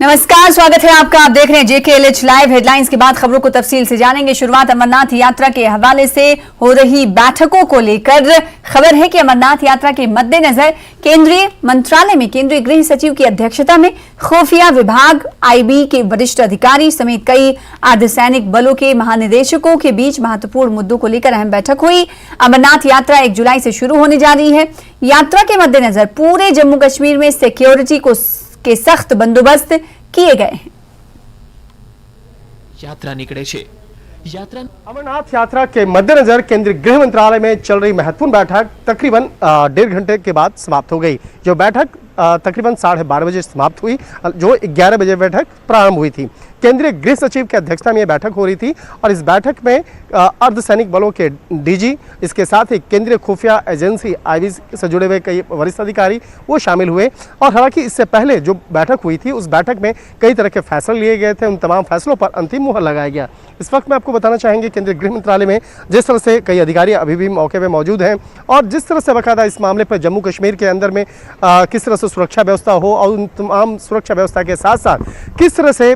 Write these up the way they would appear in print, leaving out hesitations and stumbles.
नमस्कार, स्वागत है आपका। आप देख रहे हैं JKLH लाइव। हेडलाइंस के बाद खबरों को तफसील से जानेंगे। शुरुआत अमरनाथ यात्रा के हवाले से हो रही बैठकों को लेकर खबर है कि अमरनाथ यात्रा के मद्देनजर केंद्रीय मंत्रालय में केंद्रीय गृह सचिव की अध्यक्षता में खुफिया विभाग, IB के वरिष्ठ अधिकारी समेत कई अर्धसैनिक बलों के महानिदेशकों के बीच महत्वपूर्ण मुद्दों को लेकर अहम बैठक हुई। अमरनाथ यात्रा 1 जुलाई से शुरू होने जा रही है। यात्रा के मद्देनजर पूरे जम्मू कश्मीर में सिक्योरिटी के सख्त बंदोबस्त किए गए हैं। यात्रा निकले छे। अमरनाथ यात्रा के मद्देनजर केंद्रीय गृह मंत्रालय में चल रही महत्वपूर्ण बैठक तकरीबन 1.5 घंटे के बाद समाप्त हो गई। जो बैठक तकरीबन 12:30 बजे समाप्त हुई, जो 11 बजे बैठक प्रारंभ हुई थी। केंद्रीय गृह सचिव की अध्यक्षता में यह बैठक हो रही थी और इस बैठक में अर्धसैनिक बलों के DG, इसके साथ ही केंद्रीय खुफिया एजेंसी IB से जुड़े हुए कई वरिष्ठ अधिकारी वो शामिल हुए। और हालांकि इससे पहले जो बैठक हुई थी उस बैठक में कई तरह के फैसले लिए गए थे। उन तमाम फैसलों पर अंतिम मुहर लगाया गया। इस वक्त मैं आपको बताना चाहेंगे केंद्रीय गृह मंत्रालय में जिस तरह से कई अधिकारी अभी भी मौके पर मौजूद हैं और जिस तरह से बाकायदा इस मामले पर जम्मू कश्मीर के अंदर में किस तरह से सुरक्षा व्यवस्था हो और उन तमाम सुरक्षा व्यवस्था के साथ साथ किस तरह से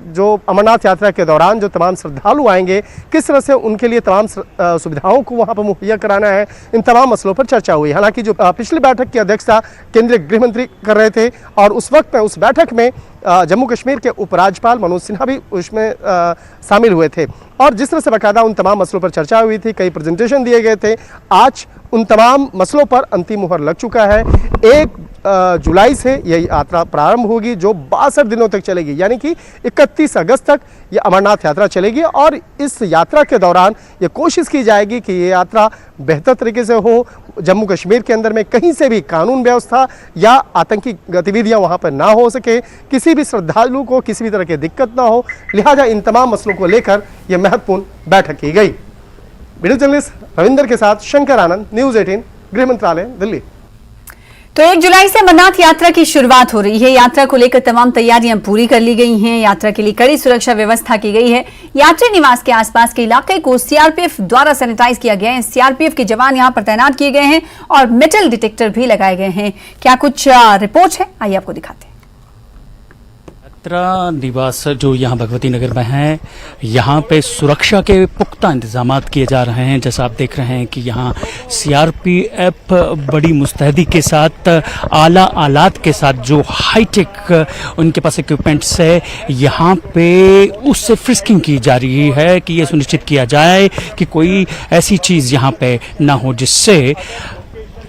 जो अमरनाथ यात्रा के दौरान जो तमाम श्रद्धालु आएंगे किस तरह से उनके लिए तमाम सुविधाओं को वहां पर मुहैया कराना है, इन तमाम मसलों पर चर्चा हुई। हालांकि जो पिछली बैठक की अध्यक्षता केंद्रीय गृह मंत्री कर रहे थे और उस वक्त उस बैठक में जम्मू कश्मीर के उपराज्यपाल मनोज सिन्हा भी उसमें शामिल हुए थे और जिस तरह से बाकायदा उन तमाम मसलों पर चर्चा हुई थी, कई प्रेजेंटेशन दिए गए थे। आज उन तमाम मसलों पर अंतिम मुहर लग चुका है। 1 जुलाई से यह यात्रा प्रारंभ होगी जो 62 दिनों तक चलेगी, यानी कि 31 अगस्त तक ये अमरनाथ यात्रा चलेगी और इस यात्रा के दौरान ये कोशिश की जाएगी कि ये यात्रा बेहतर तरीके से हो। जम्मू कश्मीर के अंदर में कहीं से भी कानून व्यवस्था या आतंकी गतिविधियां वहां पर ना हो सके, किसी भी श्रद्धालु को किसी भी तरह की दिक्कत ना हो, लिहाजा इन तमाम मसलों को लेकर यह महत्वपूर्ण बैठक की गई। वीडियो जर्नलिस्ट रविंदर के साथ शंकर आनंद, न्यूज़ 18, गृह मंत्रालय, दिल्ली। तो 1 जुलाई से अमरनाथ यात्रा की शुरुआत हो रही है। यात्रा को लेकर तमाम तैयारियां पूरी कर ली गई हैं। यात्रा के लिए कड़ी सुरक्षा व्यवस्था की गई है। यात्री निवास के आसपास के इलाके को CRPF द्वारा सैनिटाइज किया गया है। CRPF के जवान यहां पर तैनात किए गए हैं और मेटल डिटेक्टर भी लगाए गए हैं। क्या कुछ रिपोर्ट है, आइए आपको दिखाते हैं। यात्रा निवास जो यहाँ भगवती नगर में है, यहाँ पे सुरक्षा के पुख्ता इंतजाम किए जा रहे हैं। जैसा आप देख रहे हैं कि यहाँ CRPF बड़ी मुस्तैदी के साथ, आला आलात के साथ, जो हाईटेक उनके पास इक्विपमेंट्स है, यहाँ पे उससे फ्रिस्किंग की जा रही है कि ये सुनिश्चित किया जाए कि कोई ऐसी चीज़ यहाँ पे ना हो जिससे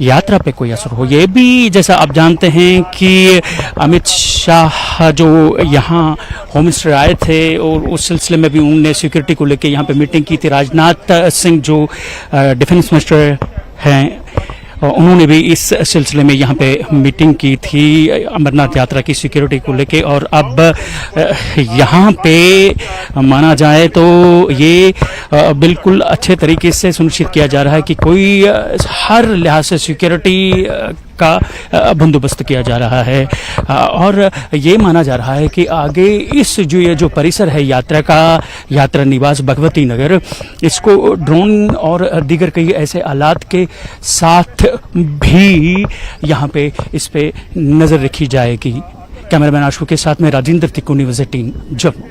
यात्रा पे कोई असर हो। ये भी जैसा आप जानते हैं कि अमित शाह जो यहाँ होम मिनिस्टर आए थे और उस सिलसिले में भी उन्होंने सिक्योरिटी को लेकर यहाँ पे मीटिंग की थी। राजनाथ सिंह जो डिफेंस मिनिस्टर हैं, उन्होंने भी इस सिलसिले में यहाँ पे मीटिंग की थी अमरनाथ यात्रा की सिक्योरिटी को लेके। और अब यहाँ पे माना जाए तो ये बिल्कुल अच्छे तरीके से सुनिश्चित किया जा रहा है कि कोई हर लिहाज से सिक्योरिटी का बंदोबस्त किया जा रहा है और ये माना जा रहा है कि आगे इस ये जो परिसर है यात्रा का, यात्रा निवास भगवती नगर, इसको ड्रोन और दीगर कई ऐसे आलात के साथ भी यहाँ पे इस पे नज़र रखी जाएगी। कैमरामैन आशु के साथ में राजेंद्र तिक्कू, न्यूज़ 18, जम्मू।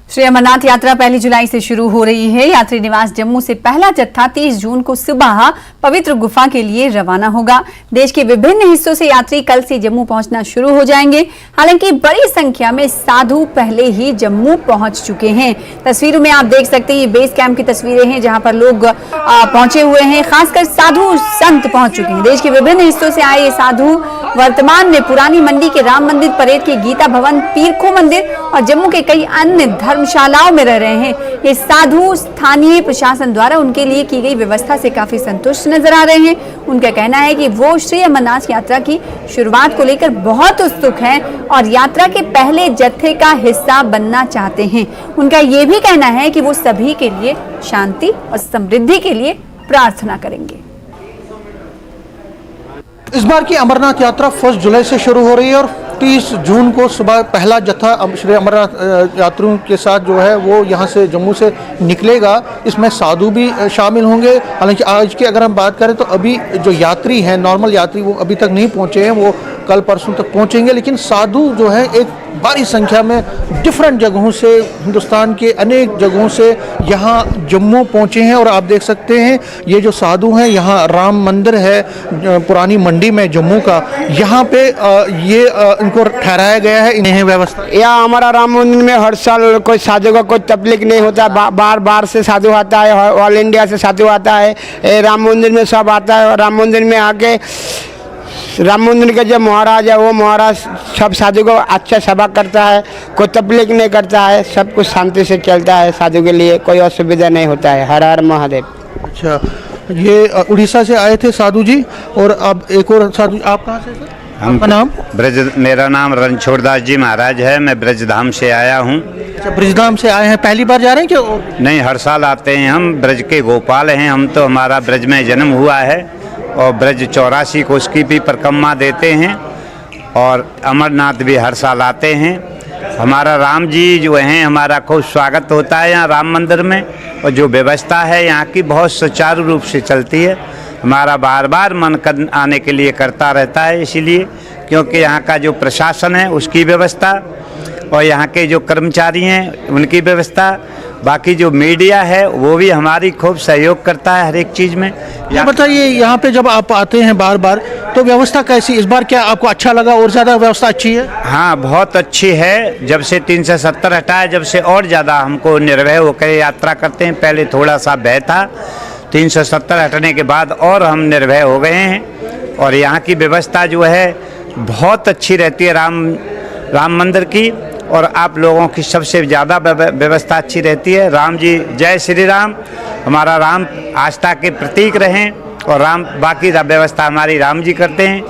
श्री अमरनाथ यात्रा 1 जुलाई से शुरू हो रही है। यात्री निवास जम्मू से पहला जत्था 30 जून को सुबह पवित्र गुफा के लिए रवाना होगा। देश के विभिन्न हिस्सों से यात्री कल से जम्मू पहुंचना शुरू हो जाएंगे। हालांकि बड़ी संख्या में साधु पहले ही जम्मू पहुंच चुके हैं। तस्वीरों में आप देख सकते हैं, ये बेस कैंप की तस्वीरें हैं जहां पर लोग पहुंचे हुए हैं। खासकर साधु संत पहुंच चुके हैं। देश के विभिन्न हिस्सों से आए ये साधु वर्तमान में पुरानी मंडी के राम मंदिर, परेड के गीता भवन, पीरखो मंदिर और जम्मू के कई अन्य धर्मशालाओं में रह रहे हैं। ये साधु स्थानीय प्रशासन द्वारा उनके लिए की गई व्यवस्था से काफी संतुष्ट नजर आ रहे हैं। उनका कहना है कि वो श्री अमरनाथ यात्रा की शुरुआत को लेकर बहुत उत्सुक हैं और यात्रा के पहले जत्थे का हिस्सा बनना चाहते हैं। उनका ये भी कहना है कि वो सभी के लिए शांति और समृद्धि के लिए प्रार्थना करेंगे। इस बार की अमरनाथ यात्रा 1 जुलाई से शुरू हो रही है और 30 जून को सुबह पहला जत्था श्री अमरनाथ यात्रियों के साथ जो है वो यहाँ से जम्मू से निकलेगा। इसमें साधु भी शामिल होंगे। हालांकि आज की अगर हम बात करें तो अभी जो यात्री हैं, नॉर्मल यात्री, वो अभी तक नहीं पहुँचे हैं। वो कल परसों तक पहुंचेंगे, लेकिन साधु जो है एक बड़ी संख्या में डिफरेंट जगहों से, हिंदुस्तान के अनेक जगहों से यहाँ जम्मू पहुंचे हैं। और आप देख सकते हैं ये जो साधु हैं, यहाँ राम मंदिर है पुरानी मंडी में जम्मू का, यहाँ पे ये इनको ठहराया गया है, इन्हें व्यवस्था। यहाँ हमारा राम मंदिर में हर साल कोई साधु का कोई तकलीफ नहीं होता, बार बार से साधु आता है, ऑल इंडिया से साधु आता है, राम मंदिर में सब आता है। और राम मंदिर में आके राम मंदिर का जो महाराज है वो महाराज सब साधु को अच्छा सेवा करता है, कोई तकलीफ नहीं करता है, सब कुछ शांति से चलता है, साधु के लिए कोई असुविधा नहीं होता है। हर हर महादेव। अच्छा, ये उड़ीसा से आए थे साधु जी, और अब एक और साधु, आप कहाँ से सर? आपका नाम? मेरा नाम रणछोड़ दास जी महाराज है, मैं ब्रजधाम से आया हूँ। अच्छा, ब्रजधाम से आए हैं, पहली बार जा रहे हैं क्या? नहीं, हर साल आते हैं हम, ब्रज के गोपाल हैं हम, तो हमारा ब्रज में जन्म हुआ है और ब्रज 84 को उसकी भी परिक्रमा देते हैं। और अमरनाथ भी हर साल आते हैं। हमारा राम जी जो हैं, हमारा खूब स्वागत होता है यहाँ राम मंदिर में, और जो व्यवस्था है यहाँ की बहुत सुचारू रूप से चलती है। हमारा बार बार मन आने के लिए करता रहता है, इसीलिए क्योंकि यहाँ का जो प्रशासन है उसकी व्यवस्था, और यहाँ के जो कर्मचारी हैं उनकी व्यवस्था, बाकी जो मीडिया है वो भी हमारी खूब सहयोग करता है हर एक चीज़ में। ये बताइए, यहाँ पे जब आप आते हैं बार बार, तो व्यवस्था कैसी इस बार, क्या आपको अच्छा लगा और ज़्यादा व्यवस्था अच्छी है? हाँ, बहुत अच्छी है। जब से 370 हटाया, जब से और ज़्यादा हमको निर्भय होकर यात्रा करते हैं। पहले थोड़ा सा भय था, 370 हटने के बाद और हम निर्भय हो गए हैं। और यहाँ की व्यवस्था जो है बहुत अच्छी रहती है राम मंदिर की, और आप लोगों की सबसे ज़्यादा व्यवस्था अच्छी रहती है। राम जी, जय श्री राम। हमारा राम आस्था के प्रतीक रहें, और राम बाकी व्यवस्था हमारी राम जी करते हैं,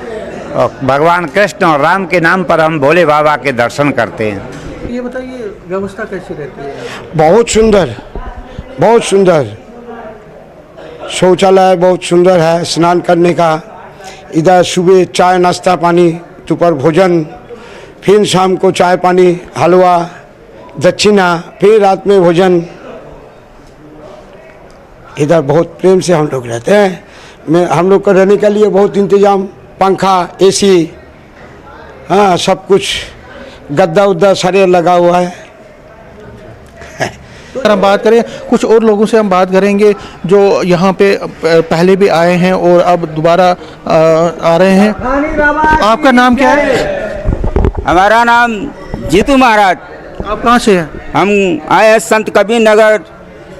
और भगवान कृष्ण और राम के नाम पर हम भोले बाबा के दर्शन करते हैं। ये बताइए, व्यवस्था कैसी रहती है? बहुत सुंदर, बहुत सुंदर शौचालय, बहुत सुंदर है स्नान करने का। इधर सुबह चाय नाश्ता पानी, दोपहर भोजन, फिर शाम को चाय पानी हलवा दक्षिणा, फिर रात में भोजन। इधर बहुत प्रेम से हम लोग रहते हैं। हम लोग को रहने के लिए बहुत इंतजाम, पंखा, एसी, हाँ सब कुछ, गद्दा उद्दा सारे लगा हुआ है। अगर हम बात करें, कुछ और लोगों से हम बात करेंगे जो यहाँ पे पहले भी आए हैं और अब दोबारा आ रहे हैं। आपका नाम क्या है? हमारा नाम जीतू महाराज। आप कहाँ से हैं? हम आए हैं संत कबीर नगर,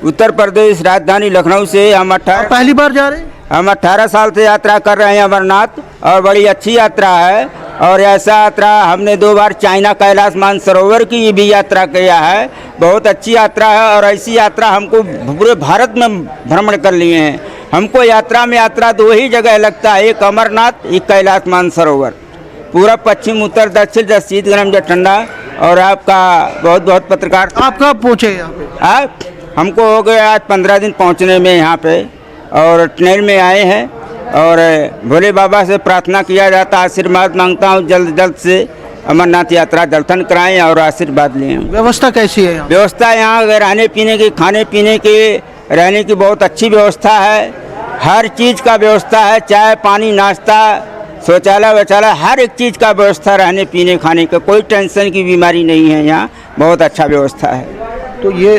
उत्तर प्रदेश, राजधानी लखनऊ से। हम पहली बार जा रहे हैं? हम 18 साल से यात्रा कर रहे हैं अमरनाथ, और बड़ी अच्छी यात्रा है। और ऐसा यात्रा हमने 2 बार चाइना कैलाश मानसरोवर की भी यात्रा किया है, बहुत अच्छी यात्रा है। और ऐसी यात्रा हमको पूरे भारत में भ्रमण कर लिए हैं। हमको यात्रा में 2 ही जगह लगता है, एक अमरनाथ, एक कैलाश मानसरोवर। पूरा पश्चिम, उत्तर, दक्षिण, जब शीत गर्म जब ठंडा। और आपका बहुत बहुत पत्रकार। आप कब पहुँचे यहाँ पे? हमको हो गए आज 15 दिन पहुँचने में यहाँ पे, और ट्रेन में आए हैं। और भोले बाबा से प्रार्थना किया जाता, आशीर्वाद मांगता हूँ जल्द जल्द से अमरनाथ यात्रा दर्शन कराएं और आशीर्वाद लें। व्यवस्था कैसी है यहाँ? व्यवस्था यहाँ रहने पीने की, खाने पीने की, रहने की बहुत अच्छी व्यवस्था है। हर चीज़ का व्यवस्था है, चाय पानी नाश्ता, शौचालय वौचालय, हर एक चीज़ का व्यवस्था, रहने पीने खाने का कोई टेंशन की बीमारी नहीं है यहाँ, बहुत अच्छा व्यवस्था है। तो ये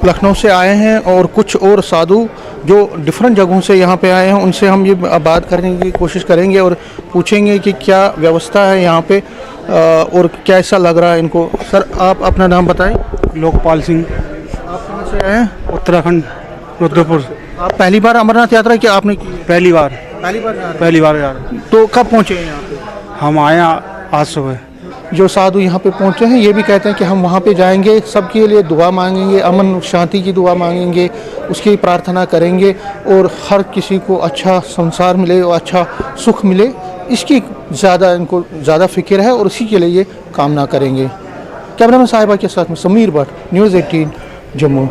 लखनऊ से आए हैं, और कुछ और साधु जो डिफरेंट जगहों से यहाँ पे आए हैं, उनसे हम ये बात करने की कोशिश करेंगे और पूछेंगे कि क्या व्यवस्था है यहाँ पे और कैसा लग रहा है इनको। सर, आप अपना नाम बताएं। लोकपाल सिंह। आप कहाँ से आए हैं? उत्तराखंड, रुद्रपुर। आप पहली बार अमरनाथ यात्रा की आपने की? पहली बार जा रहे हैं। तो कब पहुँचे हैं यहाँ पे? हम आए आज सुबह। जो साधु यहाँ पे पहुँचे हैं ये भी कहते हैं कि हम वहाँ पे जाएंगे, सबके लिए दुआ मांगेंगे, अमन शांति की दुआ मांगेंगे, उसकी प्रार्थना करेंगे, और हर किसी को अच्छा संसार मिले और अच्छा सुख मिले, इसकी ज़्यादा इनको ज़्यादा फिक्र है, और उसी के लिए ये कामना करेंगे। कैमरामैन साहिबा के साथ में समीर भट्ट, न्यूज़ 18 जम्मू।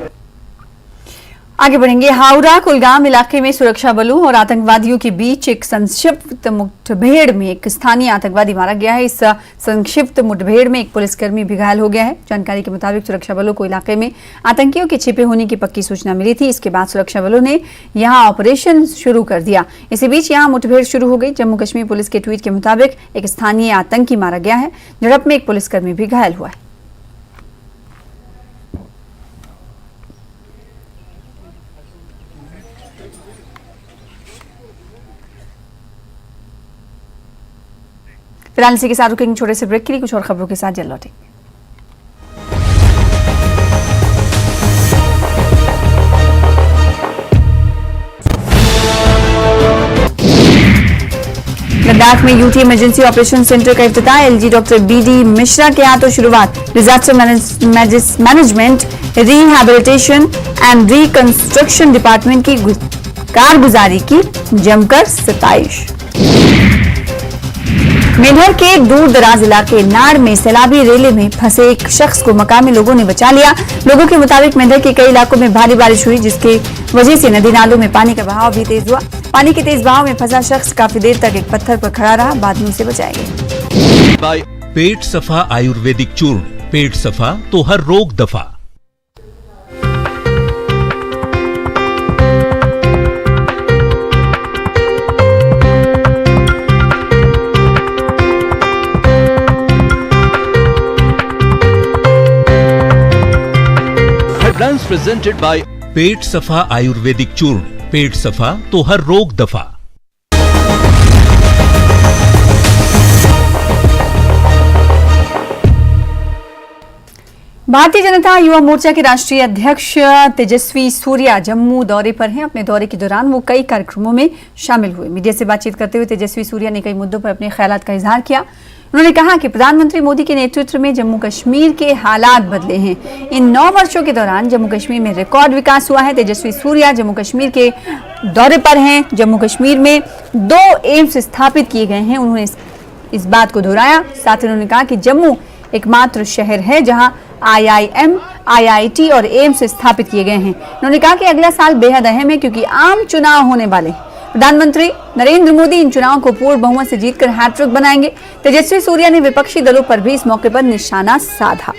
आगे बढ़ेंगे। हावड़ा कुलगाम इलाके में सुरक्षा बलों और आतंकवादियों के बीच एक संक्षिप्त मुठभेड़ में एक स्थानीय आतंकवादी मारा गया है। इस संक्षिप्त मुठभेड़ में एक पुलिसकर्मी भी घायल हो गया है। जानकारी के मुताबिक सुरक्षा बलों को इलाके में आतंकियों के छिपे होने की पक्की सूचना मिली थी। इसके बाद सुरक्षा बलों ने यहां ऑपरेशन शुरू कर दिया। इसी बीच यहां मुठभेड़ शुरू हो गई। जम्मू कश्मीर पुलिस के ट्वीट के मुताबिक एक स्थानीय आतंकी मारा गया है। झड़प में एक पुलिसकर्मी भी घायल हुआ है। फिलहाल इसी के साथ रुकेंगे छोटे से ब्रेक के लिए। कुछ और खबरों के साथ जल्द लौटेंगे। लद्दाख में यूटी इमरजेंसी ऑपरेशन सेंटर का इफ्तिताह। एलजी डॉक्टर बीडी मिश्रा के हाथों शुरुआत। Disaster management, rehabilitation and reconstruction department की कारगुजारी की जमकर सताइश। मेंढर के दूर दराज इलाके नाड़ में सैलाबी रेले में फंसे एक शख्स को मकामी लोगों ने बचा लिया। लोगों के मुताबिक मेंढर के कई इलाकों में भारी बारिश हुई, जिसके वजह से नदी नालों में पानी का बहाव भी तेज हुआ। पानी के तेज बहाव में फंसा शख्स काफी देर तक एक पत्थर पर खड़ा रहा, बाद में उसे बचाया गया। पेट सफा आयुर्वेदिक चूर्ण, पेट सफा तो हर रोग दफा। Presented by पेट सफा आयुर्वेदिक चूर्ण, पेट सफा तो हर रोग दफा। भारतीय जनता युवा मोर्चा के राष्ट्रीय अध्यक्ष तेजस्वी सूर्या जम्मू दौरे पर हैं। अपने दौरे के दौरान वो कई कार्यक्रमों में शामिल हुए। मीडिया से बातचीत करते हुए तेजस्वी सूर्या ने कई मुद्दों पर अपने ख्यालात का इजहार किया। उन्होंने कहा कि प्रधानमंत्री मोदी के नेतृत्व में जम्मू कश्मीर के हालात बदले हैं। इन 9 वर्षों के दौरान जम्मू कश्मीर में रिकॉर्ड विकास हुआ है। तेजस्वी सूर्या जम्मू कश्मीर के दौरे पर हैं। जम्मू कश्मीर में 2 एम्स स्थापित किए गए हैं। उन्होंने इस बात को दोहराया। साथ ही उन्होंने कहा कि जम्मू एकमात्र शहर है जहां IIM, IIT और एम्स स्थापित किए गए हैं। उन्होंने कहा कि अगला साल बेहद अहम है क्योंकि आम चुनाव होने वाले हैं। प्रधानमंत्री नरेंद्र मोदी इन चुनावों को पूर्ण बहुमत से जीतकर हैट्रिक बनाएंगे। तेजस्वी सूर्या ने विपक्षी दलों पर भी इस मौके पर निशाना साधा।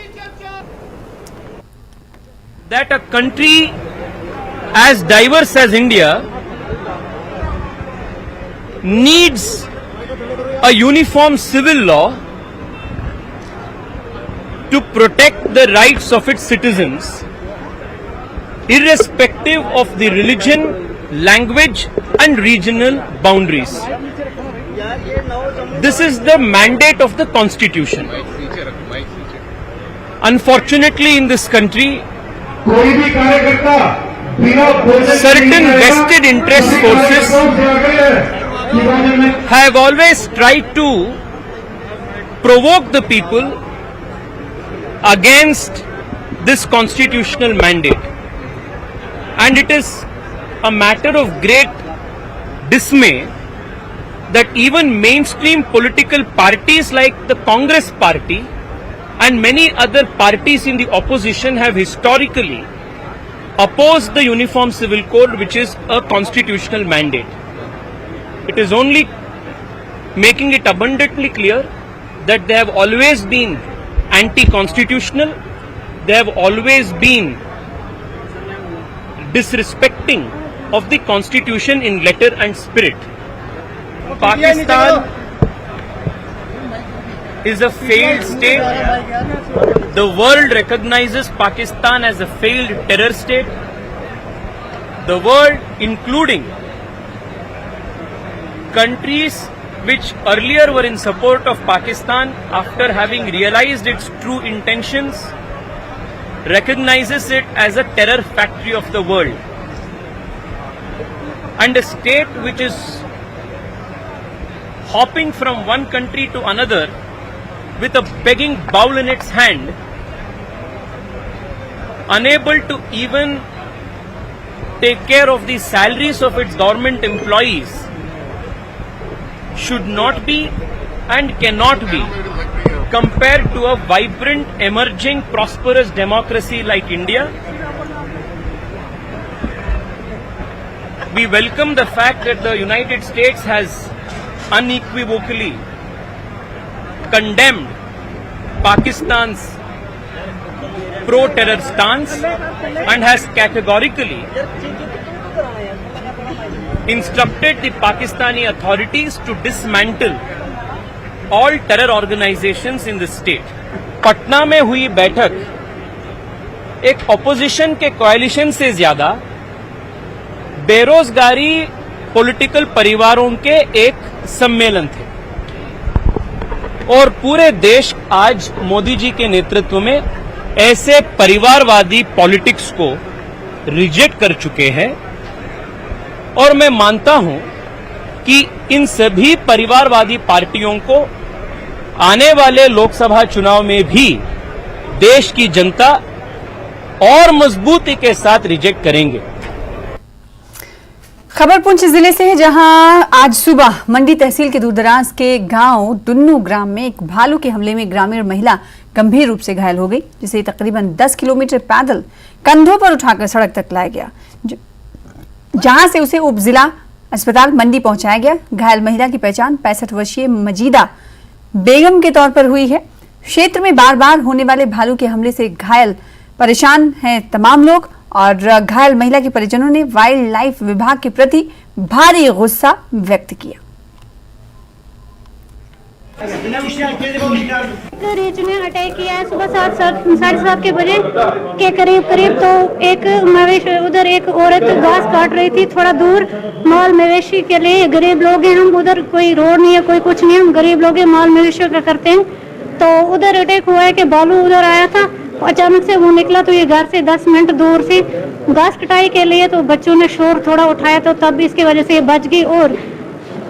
That a country as diverse as India needs a uniform civil law to protect the rights of its citizens, irrespective of the religion, language and regional boundaries. This is the mandate of the Constitution. Unfortunately, in this country, certain vested interest forces have always tried to provoke the people against this constitutional mandate, and it is a matter of great dismay that even mainstream political parties like the Congress party and many other parties in the opposition have historically opposed the Uniform Civil Code, which is a constitutional mandate. It is only making it abundantly clear that they have always been anti-constitutional, they have always been disrespecting of the constitution in letter and spirit. Pakistan is a failed state. The world recognizes Pakistan as a failed terror state. The world, including countries which earlier were in support of Pakistan, after having realized its true intentions, recognizes it as a terror factory of the world. And a state which is hopping from one country to another with a begging bowl in its hand, unable to even take care of the salaries of its government employees, should not be and cannot be compared to a vibrant, emerging, prosperous democracy like India. we welcome the fact that the United States has unequivocally condemned Pakistan's pro-terror stance and has categorically instructed the Pakistani authorities to dismantle all terror organizations in the state. Patna में हुई बैठक एक opposition के कोalition से ज्यादा बेरोजगारी political परिवारों के एक सम्मेलन थे और पूरे देश आज मोदी जी के नेतृत्व में ऐसे परिवारवादी पॉलिटिक्स को रिजेक्ट कर चुके हैं और मैं मानता हूं कि इन सभी परिवारवादी पार्टियों को आने वाले लोकसभा चुनाव में भी देश की जनता और मजबूती के साथ रिजेक्ट करेंगे। खबर पुंछ जिले से है, जहां आज सुबह मंडी तहसील के दूरदराज के गांव दुन्नू ग्राम में एक भालू के हमले में ग्रामीण महिला गंभीर रूप से घायल हो गई, जिसे तकरीबन 10 किलोमीटर पैदल कंधों पर उठाकर सड़क तक लाया गया, जहां से उसे उप जिला अस्पताल मंडी पहुंचाया गया। घायल महिला की पहचान 65 वर्षीय मजीदा बेगम के तौर पर हुई है। क्षेत्र में बार बार होने वाले भालू के हमले से घायल परेशान हैं तमाम लोग और घायल महिला के परिजनों ने वाइल्ड लाइफ विभाग के प्रति भारी गुस्सा व्यक्त किया। रीच ने अटैक किया है सुबह 7:30 के बजे के करीब तो एक मवेशी उधर एक औरत घास काट रही थी थोड़ा दूर माल मवेशी के लिए। गरीब लोग हैं हम, उधर कोई रोड नहीं है कोई कुछ नहीं, हम गरीब लोग हैं, माल मवेशियों का करते हैं। तो उधर अटैक हुआ है कि बालू उधर आया था, अचानक से वो निकला तो ये घर से 10 मिनट दूर से घास कटाई के लिए, तो बच्चों ने शोर थोड़ा उठाया तो तब इसकी वजह से ये बच गई। और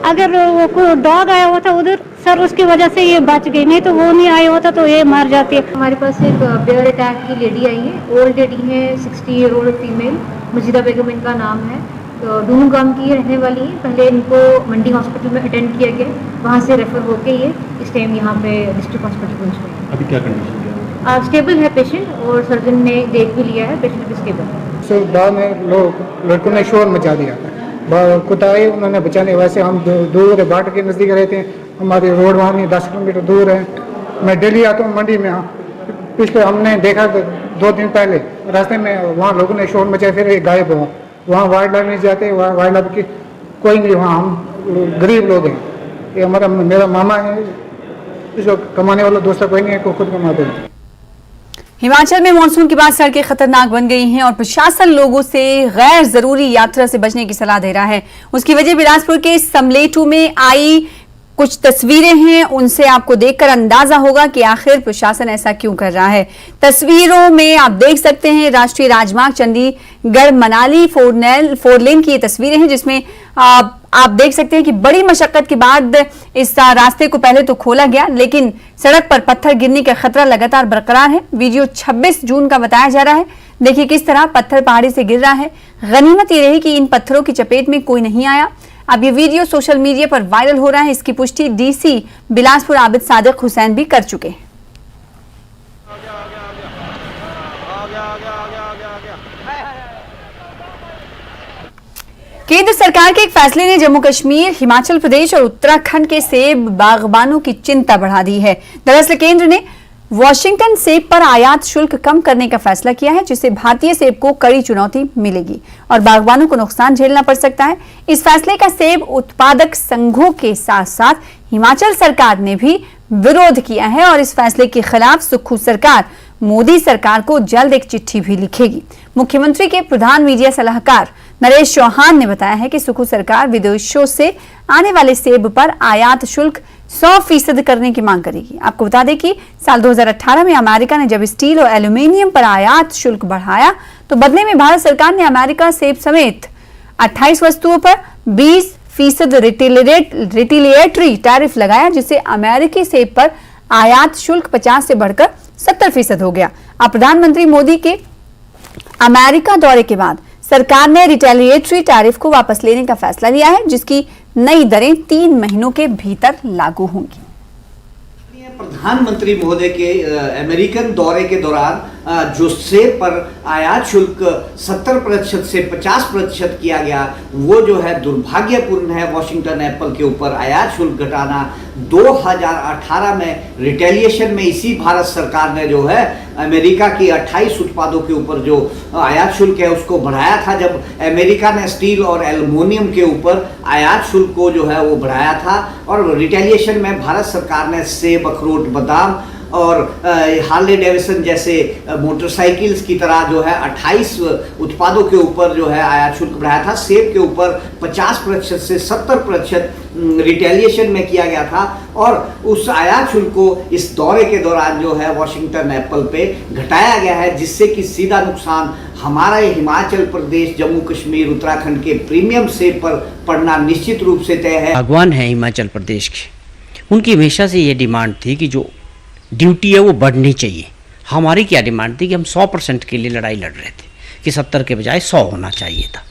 अगर वो कोई डॉग आया हुआ था उधर सर उसकी वजह से ये बच गई, नहीं तो वो नहीं आया होता तो ये मर जाती है। हमारे पास एक बेयर अटैक की लेडी आई है, ओल्ड लेडी है, 60 ईयर ओल्ड फीमेल, मजीदा बेगम इनका नाम है, तो दुन्नू गांव की रहने वाली है। पहले इनको मंडी हॉस्पिटल में अटेंड किया गया, वहाँ से रेफर होके ये इस टाइम यहाँ पे डिस्ट्रिक्ट हॉस्पिटल पहुँच गए। अभी क्या कंडीशन है? स्टेबल है पेशेंट और सर्जन ने देख भी लिया है, पेशेंट भी स्टेबल है। सो बाद में लोग लड़कों ने शोर मचा दिया, कुटाए उन्होंने बचाने। वैसे हम दूर बाट के नज़दीक रहते हैं, हमारी रोड वहाँ नहीं 10 किलोमीटर दूर है। मैं डेली आता हूँ मंडी में। पिछले हमने देखा 2 दिन पहले रास्ते में वहाँ लोगों ने शोर मचाया, फिर एक गायब हुआ। वहाँ वाइल्ड लाइफ नहीं जाते, वहाँ वाइल्ड लाइफ की कोई नहीं, वहाँ हम गरीब लोग हैं। ये मेरा मामा है, इसको कमाने वाला दूसरा कोई नहीं है, को खुद कमाते हैं। हिमाचल में मानसून के बाद सड़कें खतरनाक बन गई हैं और प्रशासन लोगों से गैर जरूरी यात्रा से बचने की सलाह दे रहा है। उसकी वजह बिलासपुर के समलेटू में आई कुछ तस्वीरें हैं, उनसे आपको देखकर अंदाजा होगा कि आखिर प्रशासन ऐसा क्यों कर रहा है। तस्वीरों में आप देख सकते हैं राष्ट्रीय राजमार्ग चंडीगढ़ मनाली 4 लेन की ये तस्वीरें हैं, जिसमें आप देख सकते हैं कि बड़ी मशक्कत के बाद इस रास्ते को पहले तो खोला गया, लेकिन सड़क पर पत्थर गिरने का खतरा लगातार बरकरार है। वीडियो 26 जून का बताया जा रहा है। देखिए किस तरह पत्थर पहाड़ी से गिर रहा है। गनीमत ये रही कि इन पत्थरों की चपेट में कोई नहीं आया। अब ये वीडियो सोशल मीडिया पर वायरल हो रहा है। इसकी पुष्टि डीसी बिलासपुर आबिद सादिक हुसैन भी कर चुके हैं। केंद्र सरकार के एक फैसले ने जम्मू कश्मीर, हिमाचल प्रदेश और उत्तराखंड के सेब बागबानों की चिंता बढ़ा दी है। दरअसल केंद्र ने वॉशिंगटन सेब पर आयात शुल्क कम करने का फैसला किया है, जिससे भारतीय सेब को कड़ी चुनौती मिलेगी और बागबानों को नुकसान झेलना पड़ सकता है। इस फैसले का सेब उत्पादक संघों के साथ साथ हिमाचल सरकार ने भी विरोध किया है और इस फैसले के खिलाफ सुक्खू सरकार मोदी सरकार को जल्द एक चिट्ठी भी लिखेगी। मुख्यमंत्री के प्रधान मीडिया सलाहकार नरेश चौहान ने बताया है कि सुक्खू सरकार विदेशों से आने वाले सेब पर आयात शुल्क 100% करने की मांग करेगी। आपको बता दें कि साल 2018 में अमेरिका ने जब स्टील और एल्यूमिनियम पर आयात शुल्क बढ़ाया, तो बदले में भारत सरकार ने अमेरिका सेब समेत 28 वस्तुओं पर 20% रिटेलिएटरी टैरिफ लगाया, जिससे अमेरिकी सेब पर आयात शुल्क 50 से बढ़कर 70% हो गया। अब प्रधानमंत्री मोदी के अमेरिका दौरे के बाद सरकार ने रिटेलिएटरी टैरिफ को वापस लेने का फैसला लिया है, जिसकी नई दरें 3 महीनों के भीतर लागू होंगी। प्रधानमंत्री महोदय के अमेरिकन दौरे के दौरान जो सेब पर आयात शुल्क 70% से 50% किया गया, वो जो है दुर्भाग्यपूर्ण है। वॉशिंगटन एप्पल के ऊपर आयात शुल्क घटाना 2018 में रिटेलिएशन में इसी भारत सरकार ने जो है अमेरिका की 28 उत्पादों के ऊपर जो आयात शुल्क है उसको बढ़ाया था, जब अमेरिका ने स्टील और एल्युमिनियम के ऊपर आयात शुल्क को जो है वो बढ़ाया था। और रिटेलिएशन में भारत सरकार ने सेब, अखरोट, बादाम और हार्ले डेविसन जैसे मोटरसाइकिल्स की तरह जो है 28 उत्पादों के ऊपर जो है आयात शुल्क बढ़ाया था। सेब के ऊपर 50% से 70% रिटेलिएशन में किया गया था और उस आयात शुल्क को इस दौरे के दौरान जो है वॉशिंगटन एप्पल पे घटाया गया है, जिससे कि सीधा नुकसान हमारा हिमाचल प्रदेश, जम्मू कश्मीर, उत्तराखंड के प्रीमियम सेब पर पड़ना निश्चित रूप से तय है। बागवान है हिमाचल प्रदेश के, उनकी हमेशा से ये डिमांड थी कि जो ड्यूटी है वो बढ़नी चाहिए। हमारी क्या डिमांड थी कि हम 100% के लिए लड़ाई लड़ रहे थे कि 70 के बजाय 100 होना चाहिए था।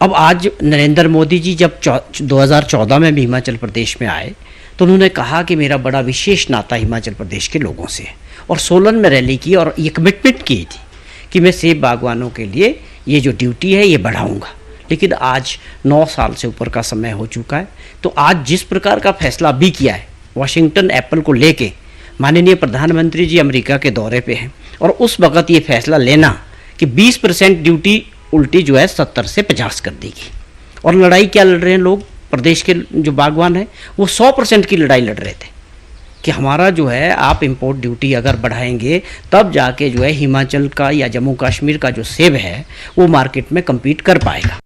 अब आज नरेंद्र मोदी जी जब 2014 में भी हिमाचल प्रदेश में आए तो उन्होंने कहा कि मेरा बड़ा विशेष नाता हिमाचल प्रदेश के लोगों से है, और सोलन में रैली की और ये कमिटमेंट की थी कि मैं सेब बागवानों के लिए ये जो ड्यूटी है ये बढ़ाऊँगा। लेकिन आज 9 साल से ऊपर का समय हो चुका है, तो आज जिस प्रकार का फैसला भी किया है वॉशिंगटन एप्पल को लेके, माननीय प्रधानमंत्री जी अमेरिका के दौरे पे हैं और उस वक़्त ये फैसला लेना कि 20% ड्यूटी उल्टी जो है 70 से 50 कर देगी, और लड़ाई क्या लड़ रहे हैं लोग, प्रदेश के जो बागवान हैं वो 100% की लड़ाई लड़ रहे थे कि हमारा जो है आप इंपोर्ट ड्यूटी अगर बढ़ाएंगे तब जाके जो है हिमाचल का या जम्मू कश्मीर का जो सेब है वो मार्केट में कम्पीट कर पाएगा।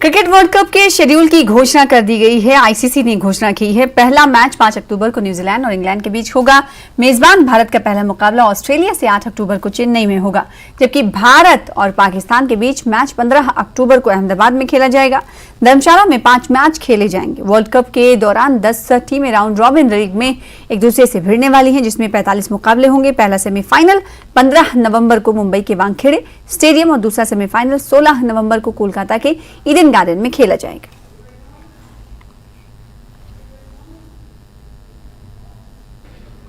क्रिकेट वर्ल्ड कप के शेड्यूल की घोषणा कर दी गई है। आईसीसी ने घोषणा की है, पहला मैच 5 अक्टूबर को न्यूजीलैंड और इंग्लैंड के बीच होगा। मेजबान भारत का पहला मुकाबला ऑस्ट्रेलिया से 8 अक्टूबर को चेन्नई में होगा, जबकि भारत और पाकिस्तान के बीच मैच 15 अक्टूबर को अहमदाबाद में खेला जाएगा। धर्मशाला में 5 मैच खेले जाएंगे। वर्ल्ड कप के दौरान 10 टीमें राउंड रॉबिन लीग में एक दूसरे से भिड़ने वाली हैं, जिसमें 45 मुकाबले होंगे। पहला सेमीफाइनल 15 नवंबर को मुंबई के वानखेड़े स्टेडियम और दूसरा सेमीफाइनल 16 नवंबर को कोलकाता के ईडन गार्डन में खेला जाएगा।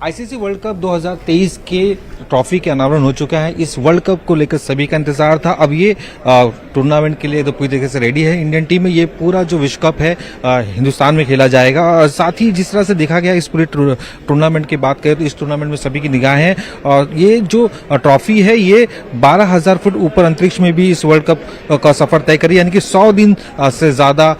आईसीसी वर्ल्ड कप 2023 के ट्रॉफी के अनावरण हो चुका है। इस वर्ल्ड कप को लेकर सभी का इंतजार था। अब ये टूर्नामेंट के लिए तो पूरी तरीके से रेडी है। इंडियन टीम में ये पूरा जो विश्व कप है हिंदुस्तान में खेला जाएगा, और साथ ही जिस तरह से देखा गया इस पूरे टूर्नामेंट की बात करें तो इस टूर्नामेंट में सभी की निगाहें हैं, और ये जो ट्रॉफी है ये 12,000 फुट ऊपर अंतरिक्ष में भी इस वर्ल्ड कप का सफर तय करी, यानी कि 100 दिन से ज्यादा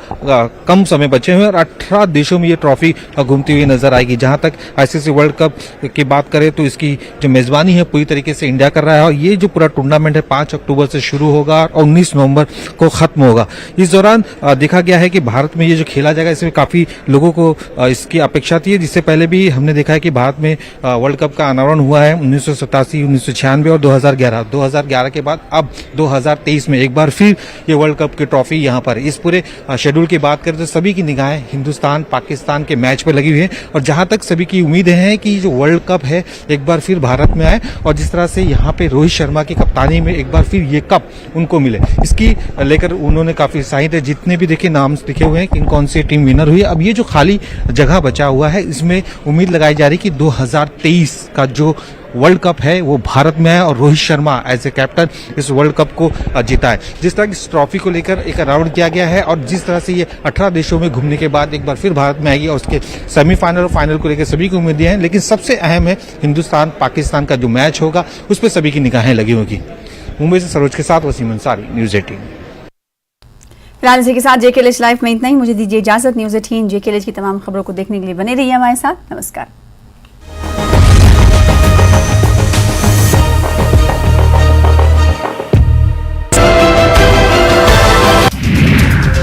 कम समय बचे हुए और 18 देशों में ये ट्रॉफी घूमती हुई नजर आएगी। जहां तक आईसीसी वर्ल्ड कप की बात करें तो इसकी जो मेजबानी है पूरी तरीके से इंडिया कर रहा है, और ये जो पूरा टूर्नामेंट है 5 अक्टूबर से शुरू होगा और 19 नवंबर को खत्म होगा। इस दौरान देखा गया है कि भारत में ये जो खेला जाएगा इसमें काफी लोगों को इसकी अपेक्षा थी। जिससे पहले भी हमने देखा है कि भारत में वर्ल्ड कप का अनावरण हुआ है 1987, 1996 और 2011। 2011 के बाद अब 2023 में एक बार फिर ये वर्ल्ड कप की ट्रॉफी यहाँ पर। इस पूरे शेड्यूल की बात करें तो सभी की निगाहें हिंदुस्तान पाकिस्तान के मैच पर लगी हुई है, और जहां तक सभी की उम्मीदें हैं कि जो वर्ल्ड कप है एक बार फिर भारत में आए, और जिस तरह से यहाँ पे रोहित शर्मा की कप्तानी में एक बार फिर ये कप उनको मिले, इसकी लेकर उन्होंने काफी उत्साहित है। जितने भी देखिए नाम लिखे हुए हैं कि कौन सी टीम विनर हुई। अब ये जो खाली जगह बचा हुआ है इसमें उम्मीद लगाई जा रही है कि 2023 का जो वर्ल्ड कप है वो भारत में है, और Rohit Sharma as a captain इस वर्ल्ड कप को जीता है। जिस तरह इस ट्रॉफी को लेकर एक अनाउंस किया गया है, और जिस तरह से ये 18 देशों में घूमने के बाद एक बार फिर भारत में आएगी, और उसके सेमीफाइनल और फाइनल को लेकर सभी की उम्मीदें हैं। लेकिन सबसे अहम है हिंदुस्तान पाकिस्तान का जो मैच होगा उस पर सभी की निगाहें लगी होगी। मुंबई से सरोज के साथ वसीम अंसारी, न्यूज़ 18। फिलहाल इसी के साथ जेकेएलएच लाइव में इतना ही। मुझे दीजिए इजाजत। न्यूज़ 18 जेकेएलएच की तमाम खबरों को देखने के लिए बने रहिए हमारे साथ। नमस्कार।